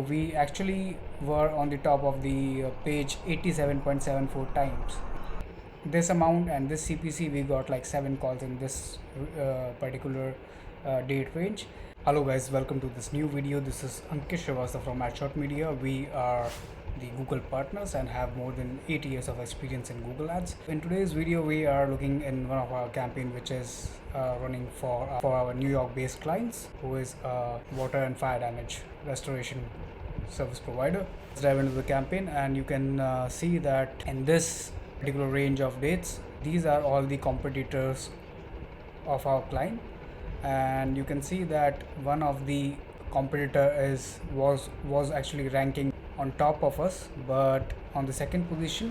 we actually were on the top of the page 87.74 times this amount, and this CPC we got like 7 calls in this particular date range. Hello guys, welcome to this new video. This is Ankit Srivastava from Adshot Media. We are the Google partners and have more than 8 years of experience in Google Ads. In today's video we are looking in one of our campaign which is running for our New York based clients, who is a water and fire damage restoration service provider. Let's dive into the campaign, and you can see that in this particular range of dates, these are all the competitors of our client, and you can see that one of the competitor was actually ranking on top of us, but on the second position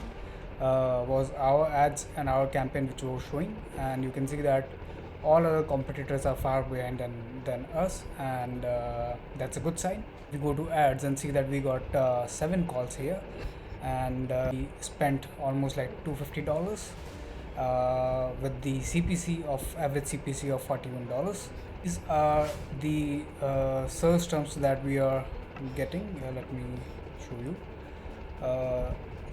was our ads and our campaign which was showing, and you can see that all other competitors are far behind than us, and that's a good sign. We go to ads and see that we got 7 calls here, and we spent almost like $250 with the CPC of average CPC of $41. These are the search terms that we are getting. Let me show you.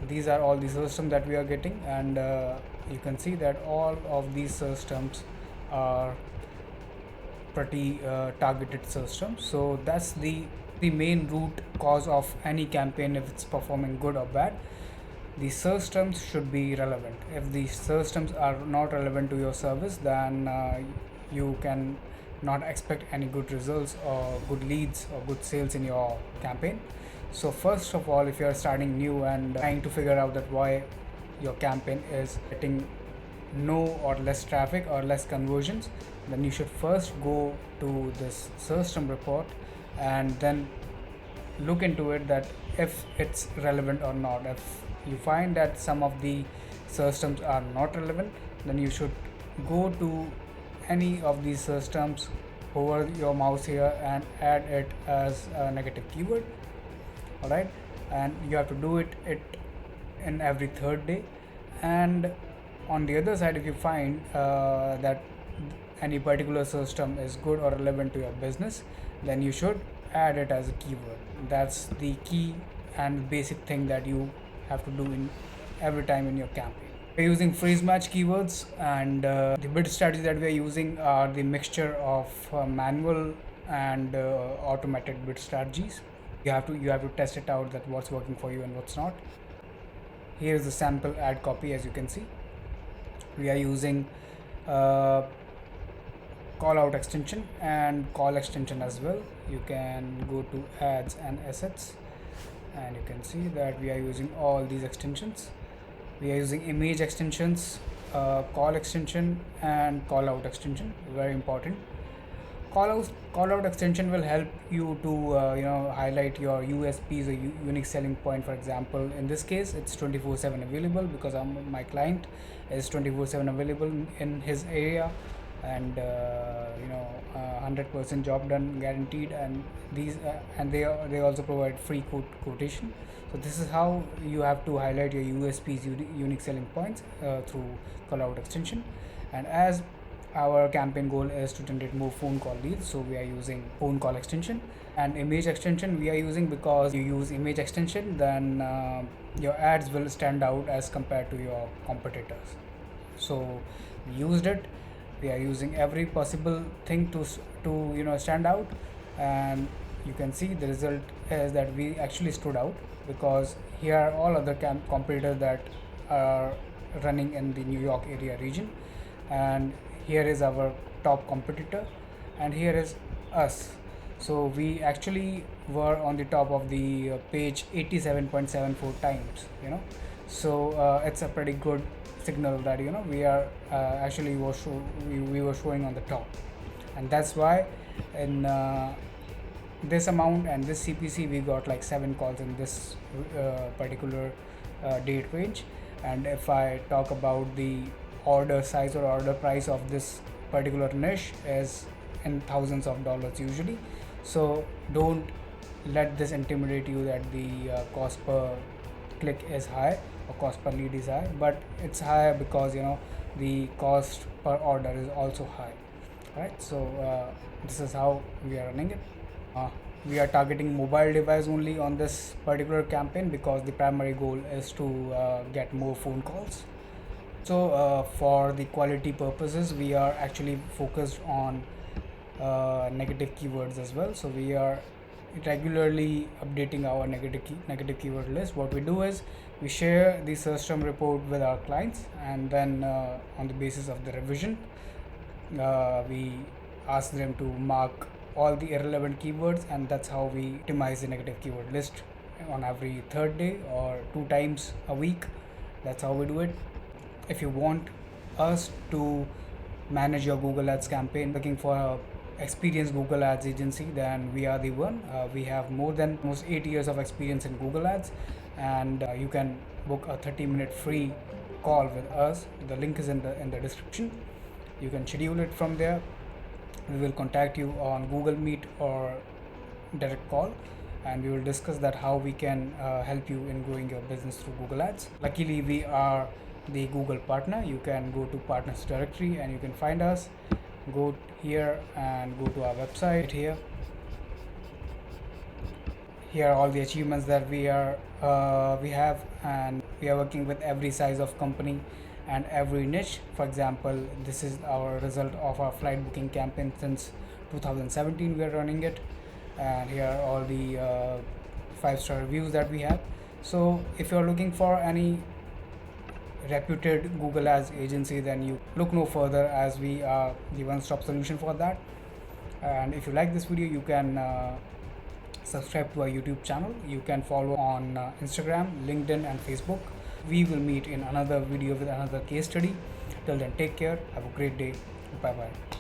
These are all the search terms that we are getting, and you can see that all of these search terms are pretty targeted search terms. So that's the main root cause of any campaign. If it's performing good or bad, the search terms should be relevant. If the search terms are not relevant to your service, then you can not expect any good results or good leads or good sales in your campaign. So first of all, if you are starting new and trying to figure out that why your campaign is getting no or less traffic or less conversions, then you should first go to this search term report and then look into it, that if it's relevant or not. If you find that some of the search terms are not relevant, then you should go to any of these search terms, hover your mouse here and add it as a negative keyword. Alright, and you have to do it in every third day. And on the other side, if you find that any particular search term is good or relevant to your business, then you should add it as a keyword. That's the key and basic thing that you have to do in every time in your campaign. We're using phrase match keywords, and the bid strategy that we are using are the mixture of manual and automated bid strategies. You have to test it out, that what's working for you and what's not. Here is the sample ad copy. As you can see, we are using call out extension and call extension as well. You can go to ads and assets, and you can see that we are using all these extensions. We are using image extensions, call extension and call out extension. Very important. Call out extension will help you to highlight your USPs or unique selling point. For example, in this case it's 24/7 available because my client is 24/7 available in his area, and 100% job done guaranteed, and these and they also provide free quotation. So this is how you have to highlight your USPs, unique selling points, through call out extension. And as our campaign goal is to generate more phone call leads, so we are using phone call extension. And image extension we are using because you use image extension, then your ads will stand out as compared to your competitors. So we used it. We are using every possible thing to stand out, and you can see the result is that we actually stood out, because here are all other competitors that are running in the New York area region, and here is our top competitor, and here is us. So we actually were on the top of the page 87.74 times. So it's a pretty good signal that we are actually we were showing on the top, and that's why in this amount and this CPC we got like 7 calls in this particular date range. And if I talk about the order size or order price of this particular niche, is in thousands of dollars usually. So don't let this intimidate you that the cost per click is high or cost per lead is high, but it's high because the cost per order is also high. Right, so this is how we are running it. We are targeting mobile device only on this particular campaign because the primary goal is to get more phone calls. So for the quality purposes, we are actually focused on negative keywords as well. So we are regularly updating our negative keyword list. What we do is we share the search term report with our clients, and then on the basis of the revision, we ask them to mark all the irrelevant keywords, and that's how we optimize the negative keyword list on every third day or 2 times a week. That's how we do it. If you want us to manage your Google Ads campaign, looking for a experienced Google Ads agency, then we are the one. We have more than almost 8 years of experience in Google Ads, and you can book a 30-minute free call with us. The link is in the description. You can schedule it from there. We will contact you on Google Meet or direct call, and we will discuss that how we can help you in growing your business through Google Ads. Luckily, we are the Google partner. You can go to partners directory and you can find us. Go here and go to our website. Here are all the achievements that we have, and we are working with every size of company and every niche. For example, this is our result of our flight booking campaign. Since 2017 we are running it, and here are all the 5-star reviews that we have. So if you are looking for any reputed Google Ads agency, then you look no further, as we are the one-stop solution for that. And if you like this video, you can subscribe to our YouTube channel. You can follow on Instagram, LinkedIn and Facebook. We will meet in another video with another case study. Till then, take care, have a great day, bye bye.